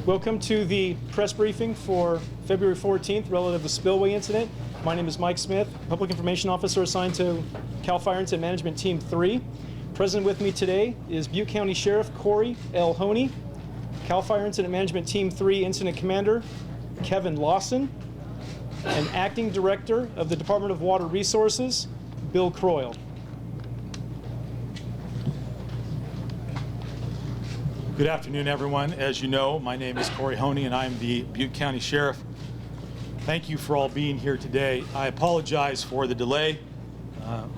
Welcome to the press briefing for February 14th relative to the spillway incident. My name is Mike Smith, Public Information Officer assigned to CAL FIRE Incident Management Team 3. Present with me today is Butte County Sheriff Corey L. Honey, CAL FIRE Incident Management Team 3 Incident Commander Kevin Lawson, and Acting Director of the Department of Water Resources, Bill Croyle. Good afternoon, everyone. As you know, my name is Corey Honey, and I'm the Butte County Sheriff. Thank you for all being here today. I apologize for the delay.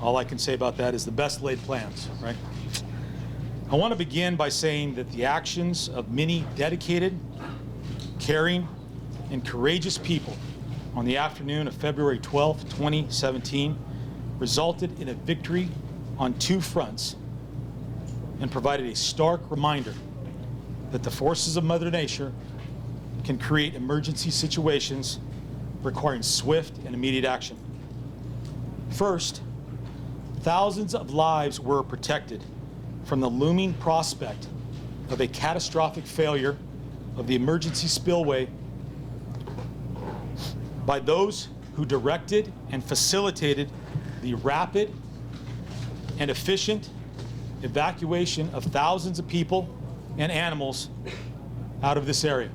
All I can say about that is the best laid plans, right? I want to begin by saying that the actions of many dedicated, caring, and courageous people on the afternoon of February 12, 2017 resulted in a victory on two fronts and provided a stark reminder that the forces of Mother Nature can create emergency situations requiring swift and immediate action. First, thousands of lives were protected from the looming prospect of a catastrophic failure of the emergency spillway by those who directed and facilitated the rapid and efficient evacuation of thousands of people and animals out of this area.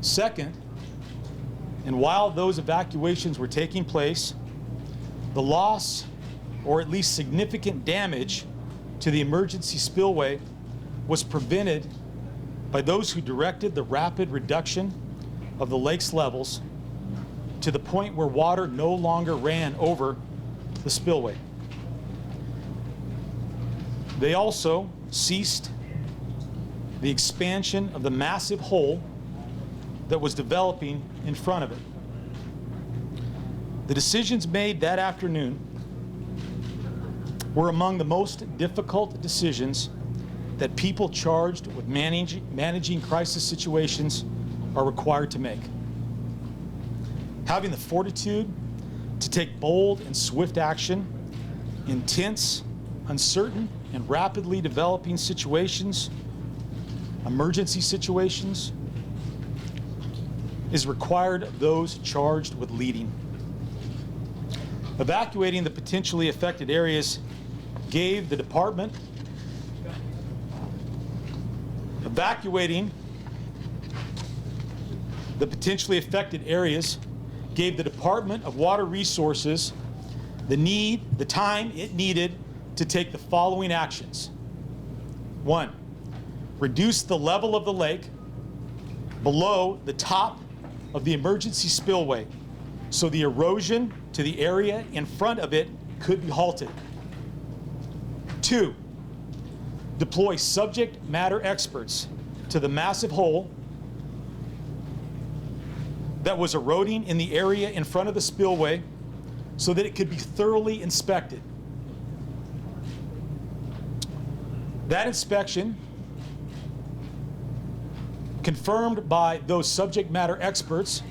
Second, and while those evacuations were taking place, the loss or at least significant damage to the emergency spillway was prevented by those who directed the rapid reduction of the lake's levels to the point where water no longer ran over the spillway. They also ceased the expansion of the massive hole that was developing in front of it. The decisions made that afternoon were among the most difficult decisions that people charged with managing crisis situations are required to make. Having the fortitude to take bold and swift action in tense, uncertain, and rapidly developing situations, emergency situations, is required of those charged with leading. Evacuating the potentially affected areas gave the department of Water Resources the time it needed to take the following actions. 1, reduce the level of the lake below the top of the emergency spillway so the erosion to the area in front of it could be halted. 2, deploy subject matter experts to the massive hole that was eroding in the area in front of the spillway so that it could be thoroughly inspected. That inspection, confirmed by those subject matter experts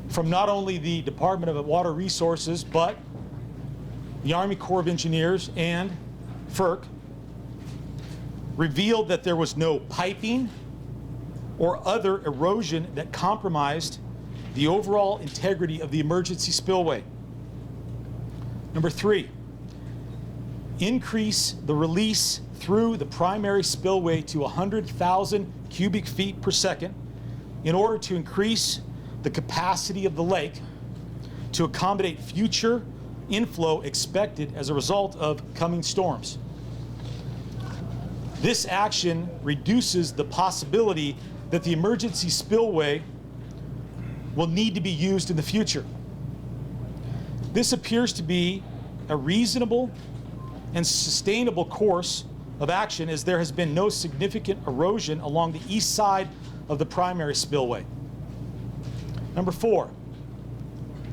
from not only the Department of Water Resources, but the Army Corps of Engineers and FERC, revealed that there was no piping or other erosion that compromised the overall integrity of the emergency spillway. Number 3, increase the release through the primary spillway to 100,000 cubic feet per second in order to increase the capacity of the lake to accommodate future inflow expected as a result of coming storms. This action reduces the possibility that the emergency spillway will need to be used in the future. This appears to be a reasonable and sustainable course of action, as there has been no significant erosion along the east side of the primary spillway. Number 4,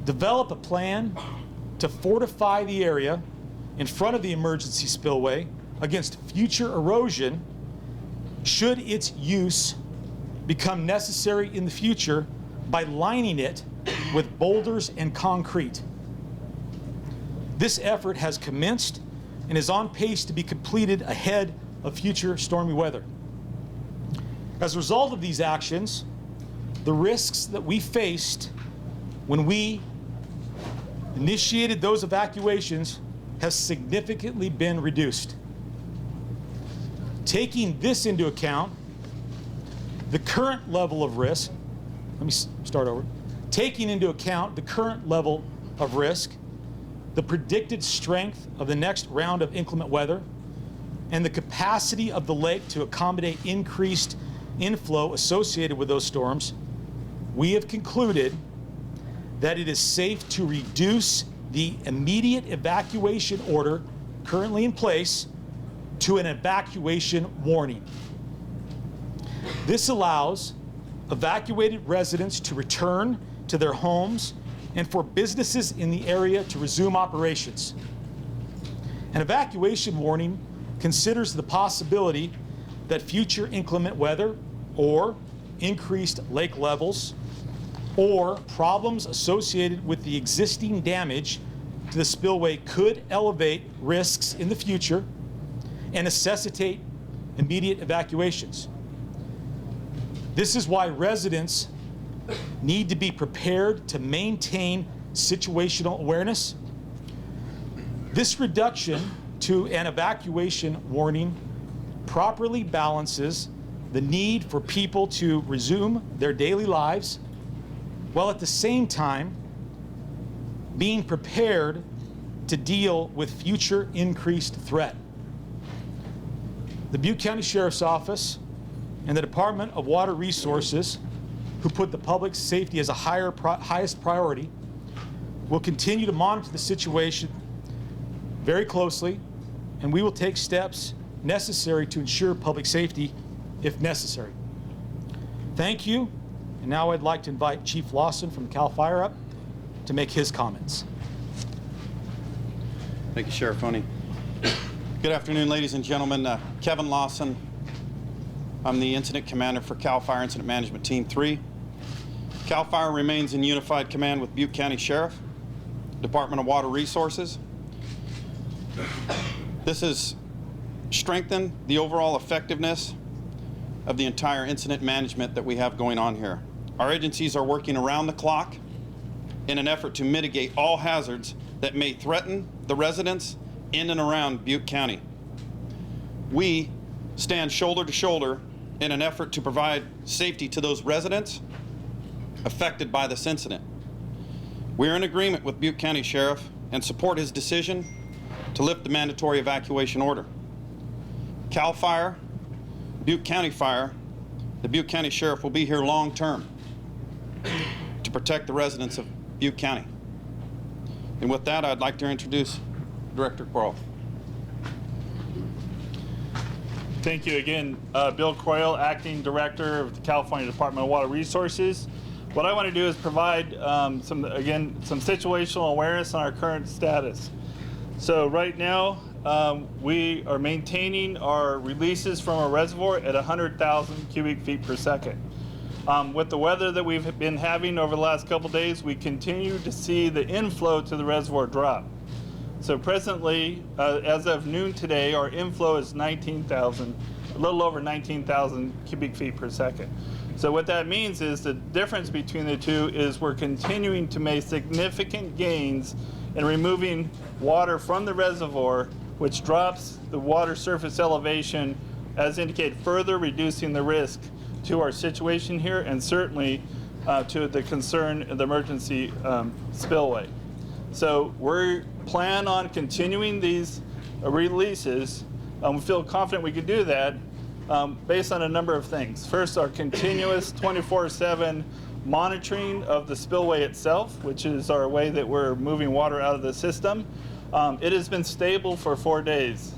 develop a plan to fortify the area in front of the emergency spillway against future erosion should its use become necessary in the future by lining it with boulders and concrete. This effort has commenced and is on pace to be completed ahead of future stormy weather. As a result of these actions, the risks that we faced when we initiated those evacuations have significantly been reduced. Taking this into account, the current level of risk, let me start over. Taking into account the current level of risk, the predicted strength of the next round of inclement weather, and the capacity of the lake to accommodate increased inflow associated with those storms, we have concluded that it is safe to reduce the immediate evacuation order currently in place to an evacuation warning. This allows evacuated residents to return to their homes and for businesses in the area to resume operations. An evacuation warning considers the possibility that future inclement weather or increased lake levels or problems associated with the existing damage to the spillway could elevate risks in the future and necessitate immediate evacuations. This is why residents need to be prepared to maintain situational awareness. This reduction to an evacuation warning properly balances the need for people to resume their daily lives, while at the same time being prepared to deal with future increased threat. The Butte County Sheriff's Office and the Department of Water Resources, who put the public safety as a highest priority, will continue to monitor the situation very closely, and we will take steps necessary to ensure public safety if necessary. Thank you. And now I'd like to invite Chief Lawson from CAL FIRE up to make his comments. Thank you, Sheriff Honey. Good afternoon, ladies and gentlemen. Kevin Lawson. I'm the Incident Commander for CAL FIRE Incident Management Team 3. CAL FIRE remains in unified command with Butte County Sheriff, Department of Water Resources. This has strengthened the overall effectiveness of the entire incident management that we have going on here. Our agencies are working around the clock in an effort to mitigate all hazards that may threaten the residents in and around Butte County. We stand shoulder to shoulder in an effort to provide safety to those residents affected by this incident. We are in agreement with Butte County Sheriff and support his decision to lift the mandatory evacuation order. CAL FIRE, Butte County Fire, the Butte County Sheriff will be here long term to protect the residents of Butte County. And with that, I'd like to introduce Director Quarles. Thank you again, Bill Coyle, Acting Director of the California Department of Water Resources. What I want to do is provide some situational awareness on our current status. So right now, we are maintaining our releases from our reservoir at 100,000 cubic feet per second. With the weather that we've been having over the last couple days, we continue to see the inflow to the reservoir drop. So presently, as of noon today, our inflow is 19,000, a little over 19,000 cubic feet per second. So what that means is the difference between the two is we're continuing to make significant gains in removing water from the reservoir, which drops the water surface elevation, as indicated, further reducing the risk to our situation here and certainly to the concern of the emergency spillway. So we plan on continuing these releases. We feel confident we can do that based on a number of things. First, our continuous 24/7 monitoring of the spillway itself, which is our way that we're moving water out of the system. It has been stable for 4 days.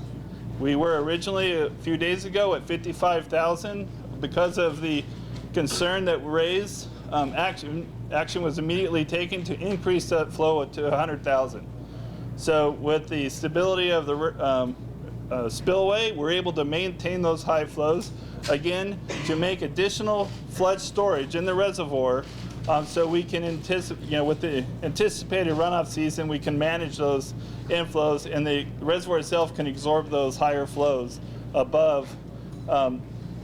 We were originally a few days ago at 55,000. Because of the concern that raised, action was immediately taken to increase that flow to 100,000. So with the stability of the spillway, we're able to maintain those high flows, again, to make additional flood storage in the reservoir so we can anticipate, with the anticipated runoff season, we can manage those inflows and the reservoir itself can absorb those higher flows above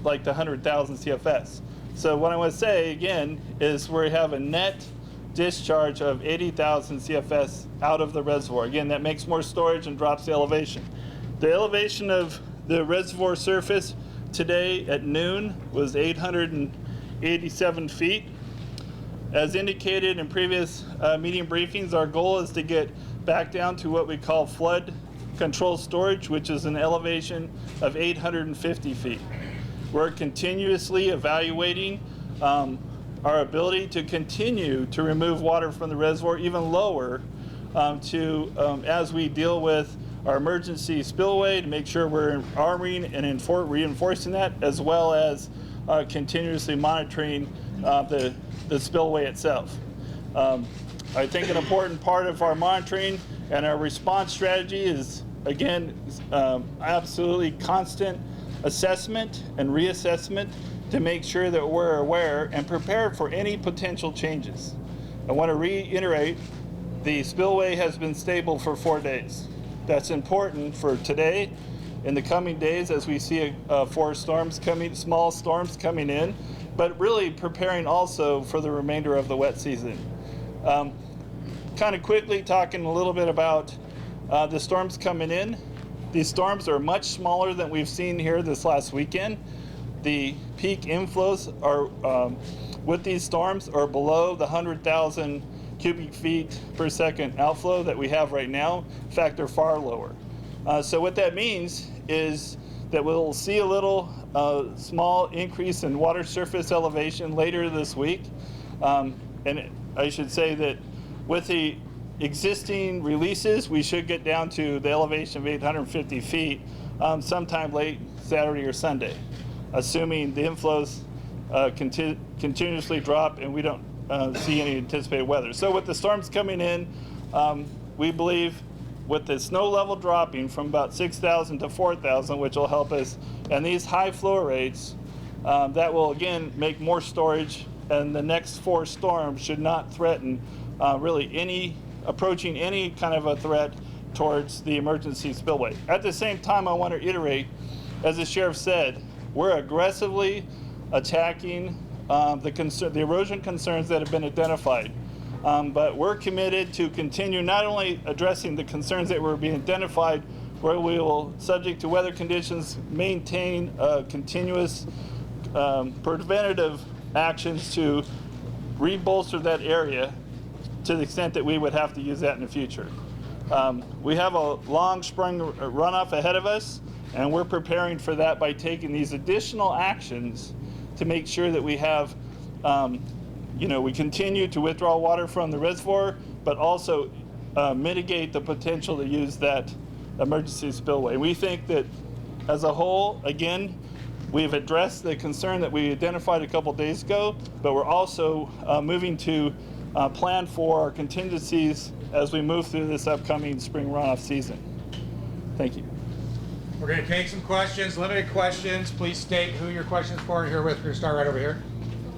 like the 100,000 CFS. So what I want to say again is we have a net discharge of 80,000 CFS out of the reservoir. Again, that makes more storage and drops the elevation. The elevation of the reservoir surface today at noon was 887 feet. As indicated in previous meeting briefings, our goal is to get back down to what we call flood control storage, which is an elevation of 850 feet. We're continuously evaluating our ability to continue to remove water from the reservoir even lower as we deal with our emergency spillway, to make sure we're armoring and reinforcing that, as well as continuously monitoring the spillway itself. I think an important part of our monitoring and our response strategy is, again, absolutely constant assessment and reassessment to make sure that we're aware and prepared for any potential changes. I want to reiterate, the spillway has been stable for 4 days. That's important for today, in the coming days, as we see small storms coming in, but really preparing also for the remainder of the wet season. Kind of quickly talking a little bit about the storms coming in. These storms are much smaller than we've seen here this last weekend. The peak inflows are with these storms are below the 100,000 cubic feet per second outflow that we have right now. In fact, they're far lower. So what that means is that we'll see a little small increase in water surface elevation later this week. And I should say that with the existing releases, we should get down to the elevation of 850 feet sometime late Saturday or Sunday, assuming the inflows continuously drop and we don't see any anticipated weather. So with the storms coming in, we believe with the snow level dropping from about 6,000 to 4,000, which will help us, and these high flow rates, that will again make more storage, and the next 4 storms should not threaten really approaching any kind of a threat towards the emergency spillway. At the same time, I want to reiterate, as the sheriff said, we're aggressively attacking the erosion concerns that have been identified. But we're committed to continue not only addressing the concerns that were being identified, where we will, subject to weather conditions, maintain continuous preventative actions to re-bolster that area to the extent that we would have to use that in the future. We have a long spring runoff ahead of us, and we're preparing for that by taking these additional actions to make sure that we have, we continue to withdraw water from the reservoir, but also mitigate the potential to use that emergency spillway. We think that as a whole, again, we've addressed the concern that we identified a couple days ago, but we're also moving to plan for our contingencies as we move through this upcoming spring runoff season. Thank you. We're going to take some questions, limited questions. Please state who your question's for, and herewith we're going to start right over here.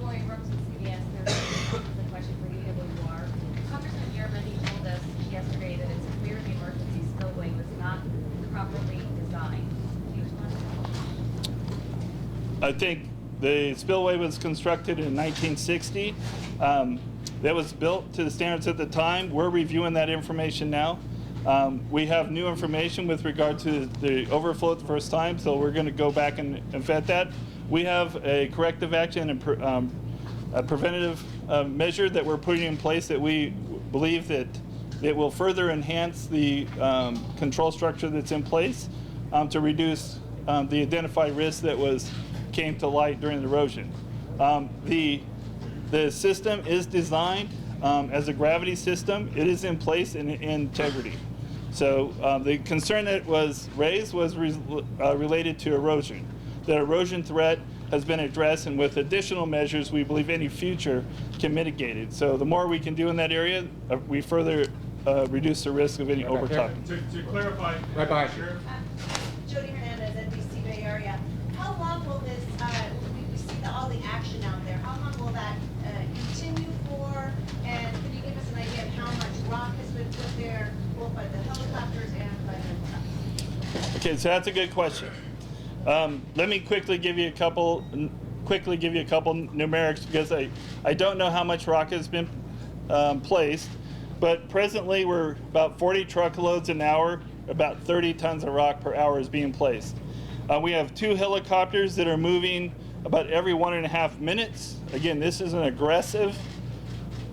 Lori Brooks with CBS. There's a question for you, EWR. Congressman Garamendi told us yesterday that it's clear the emergency spillway was not properly designed. Can you respond? I think the spillway was constructed in 1960. That was built to the standards at the time. We're reviewing that information now. We have new information with regard to the overflow at the first time, so we're going to go back and vet that. We have a corrective action and a preventative measure that we're putting in place that we believe that it will further enhance the control structure that's in place to reduce the identified risk that came to light during the erosion. The system is designed as a gravity system. It is in place in integrity. So the concern that was raised was related to erosion. The erosion threat has been addressed, and with additional measures, we believe any future can mitigate it. So the more we can do in that area, we further reduce the risk of any overtopping. To clarify, Right behind you. Jody Hernandez, NBC Bay Area. How long will this, we see all the action out there, how long will that continue for? And can you give us an idea of how much rock has been put there, both by the helicopters and by the trucks? Okay, so that's a good question. Let me quickly give you a couple numerics because I don't know how much rock has been placed, but presently we're about 40 truckloads an hour, about 30 tons of rock per hour is being placed. We have 2 helicopters that are moving about every 1.5 minutes. Again, this is an aggressive,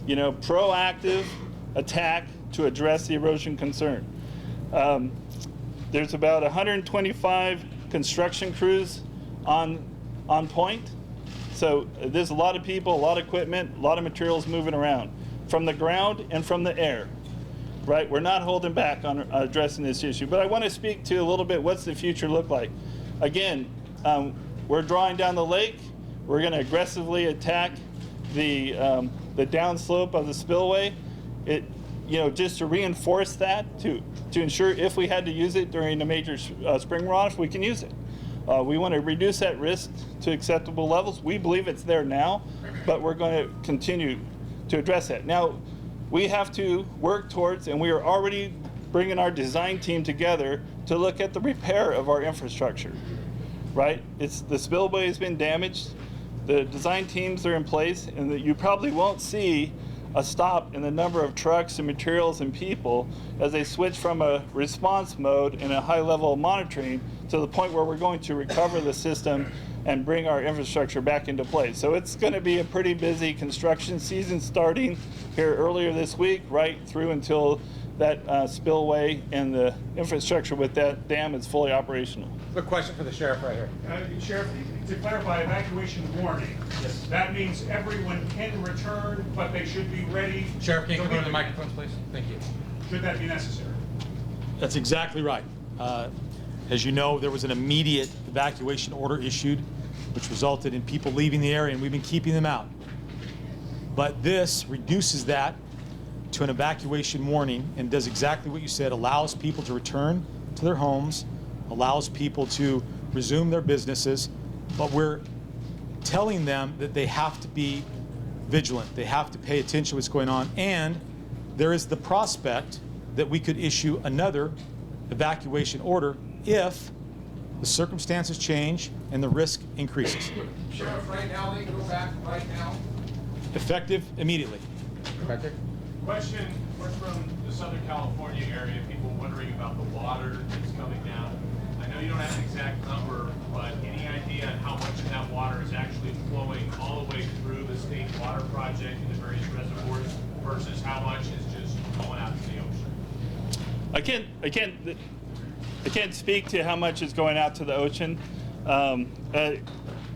proactive attack to address the erosion concern. There's about 125 construction crews on point. So there's a lot of people, a lot of equipment, a lot of materials moving around from the ground and from the air, right? We're not holding back on addressing this issue, but I want to speak to a little bit what's the future look like. Again, we're drawing down the lake. We're going to aggressively attack the downslope of the spillway. Just to reinforce that, to ensure if we had to use it during a major spring runoff, we can use it. We want to reduce that risk to acceptable levels. We believe it's there now, but we're going to continue to address that. Now, we have to work towards, and we are already bringing our design team together to look at the repair of our infrastructure, right? The spillway has been damaged. The design teams are in place, and that you probably won't see a stop in the number of trucks and materials and people as they switch from a response mode and a high level of monitoring to the point where we're going to recover the system and bring our infrastructure back into place. So it's going to be a pretty busy construction season starting here earlier this week, right through until that spillway and the infrastructure with that dam is fully operational. A question for the sheriff right here. Sheriff, to clarify, evacuation warning. Yes. That means everyone can return, but they should be ready. Sheriff, can you to come to leave the microphones, please? Thank you. Should that be necessary? That's exactly right. As you know, there was an immediate evacuation order issued, which resulted in people leaving the area, and we've been keeping them out. But this reduces that to an evacuation warning and does exactly what you said, allows people to return to their homes, allows people to resume their businesses, but we're telling them that they have to be vigilant. They have to pay attention to what's going on, and there is the prospect that we could issue another evacuation order if the circumstances change and the risk increases. Sheriff, right now, they can go back right now. Effective immediately. Right there. Question, we're from the Southern California area, people wondering about the water that's coming down. I know you don't have an exact number, but any idea on how much of that water is actually flowing all the way through the state water project and the various reservoirs versus how much is just going out to the ocean? I can't speak to how much is going out to the ocean. But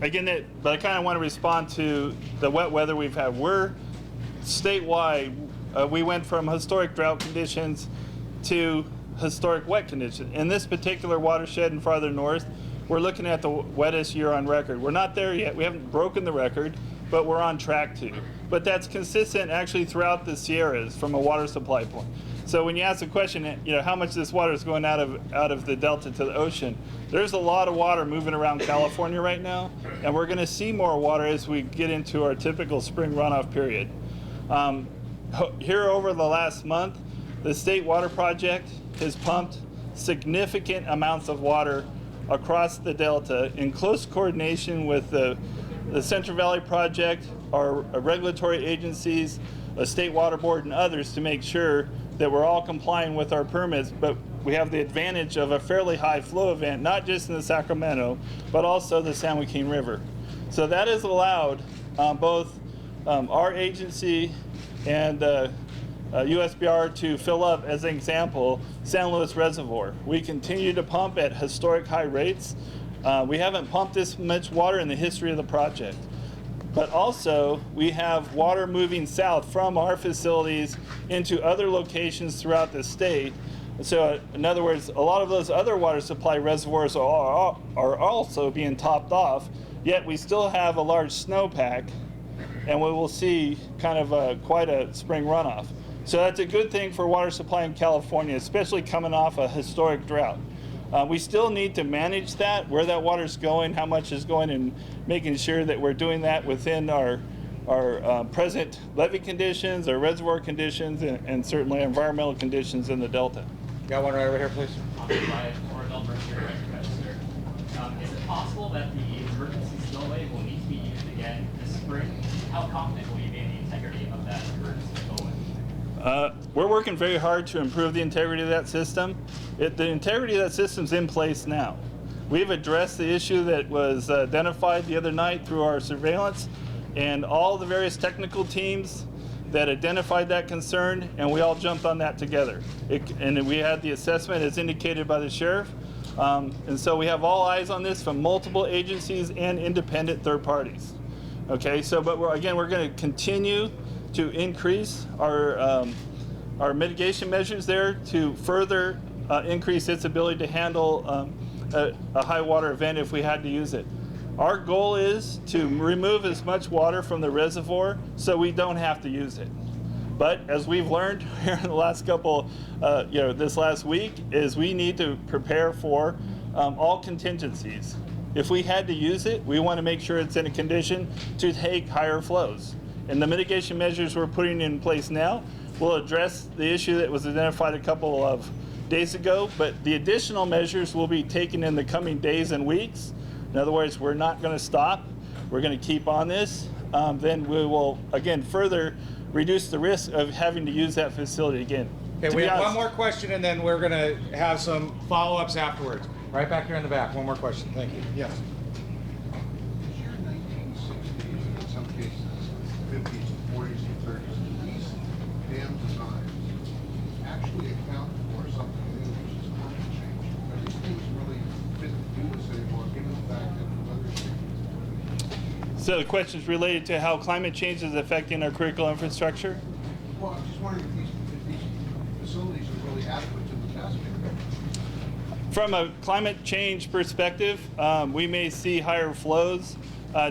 I kind of want to respond to the wet weather we've had. We're statewide. We went from historic drought conditions to historic wet conditions. In this particular watershed and farther north, we're looking at the wettest year on record. We're not there yet. We haven't broken the record, but we're on track to. But that's consistent actually throughout the Sierras from a water supply point. So when you ask the question, how much this water is going out of the delta to the ocean, there's a lot of water moving around California right now, and we're going to see more water as we get into our typical spring runoff period. Here over the last month, the State Water Project has pumped significant amounts of water across the delta in close coordination with the Central Valley Project, our regulatory agencies, the State Water Board, and others to make sure that we're all complying with our permits, but we have the advantage of a fairly high flow event, not just in the Sacramento, but also the San Joaquin River. So that has allowed both our agency and USBR to fill up, as an example, San Luis Reservoir. We continue to pump at historic high rates. We haven't pumped this much water in the history of the project. But also, we have water moving south from our facilities into other locations throughout the state. So, in other words, a lot of those other water supply reservoirs are also being topped off, yet we still have a large snowpack, and we will see kind of quite a spring runoff. So that's a good thing for water supply in California, especially coming off a historic drought. We still need to manage that, where that water's going, how much is going, and making sure that we're doing that within our present levee conditions, our reservoir conditions, and certainly environmental conditions in the Delta. Got one right over here, please. Is it possible that the emergency spillway will need to be used again this spring. How confident will you be in the integrity of that emergency spillway? We're working very hard to improve the integrity of that system. The integrity of that system's in place now. We've addressed the issue that was identified the other night through our surveillance, and all the various technical teams that identified that concern, and we all jumped on that together. And we had the assessment as indicated by the sheriff. And so we have all eyes on this from multiple agencies and independent third parties. Okay, so but we're going to continue to increase our mitigation measures there to further increase its ability to handle a high water event if we had to use it. Our goal is to remove as much water from the reservoir so we don't have to use it. But as we've learned here in the last couple, this last week, is we need to prepare for all contingencies. If we had to use it, we want to make sure it's in a condition to take higher flows. And the mitigation measures we're putting in place now will address the issue that was identified a couple of days ago, but the additional measures will be taken in the coming days and weeks. In other words, we're not going to stop. We're going to keep on this. Then we will, again, further reduce the risk of having to use that facility again. Okay, we have one more question, and then we're going to have some follow-ups afterwards. Right back here in the back. One more question. Thank you. Yes. Here in 1960s, in some cases, 50s, 40s, and 30s, these dam designs actually account for something new, which is climate change. Are these things really fit to do this anymore, given the fact that the weather's changing? So the question is related to how climate change is affecting our critical infrastructure? Well, I'm just wondering if these facilities are really adequate to the task. From a climate change perspective, we may see higher flows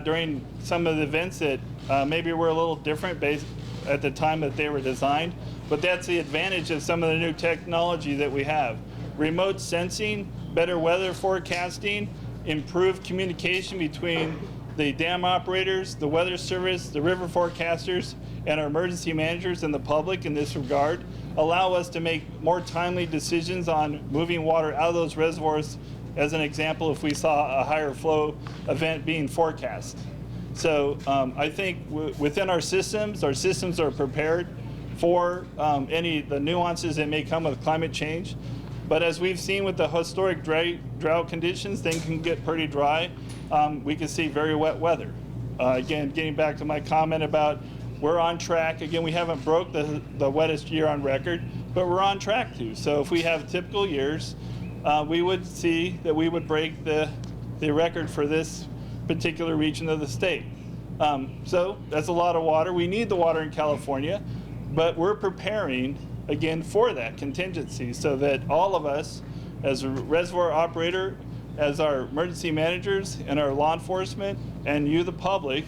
during some of the events that maybe were a little different based at the time that they were designed. But that's the advantage of some of the new technology that we have. Remote sensing, better weather forecasting, improved communication between the dam operators, the weather service, the river forecasters, and our emergency managers and the public in this regard allow us to make more timely decisions on moving water out of those reservoirs, as an example, if we saw a higher flow event being forecast. So I think within our systems are prepared for any of the nuances that may come with climate change. But as we've seen with the historic drought conditions, things can get pretty dry. We can see very wet weather. Again, getting back to my comment about we're on track. Again, we haven't broke the wettest year on record, but we're on track to. So if we have typical years, we would see that we would break the record for this particular region of the state. So that's a lot of water. We need the water in California, but we're preparing, again, for that contingency so that all of us, as a reservoir operator, as our emergency managers and our law enforcement, and you, the public,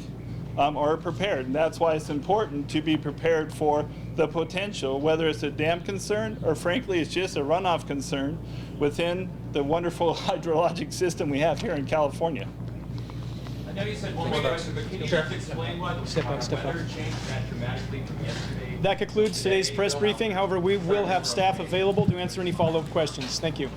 are prepared. And that's why it's important to be prepared for the potential, whether it's a dam concern or frankly it's just a runoff concern within the wonderful hydrologic system we have here in California. I know you said one more question, but can you just explain why the weather changed that dramatically from yesterday? That concludes today's press briefing. However, we will have staff available to answer any follow-up questions. Thank you.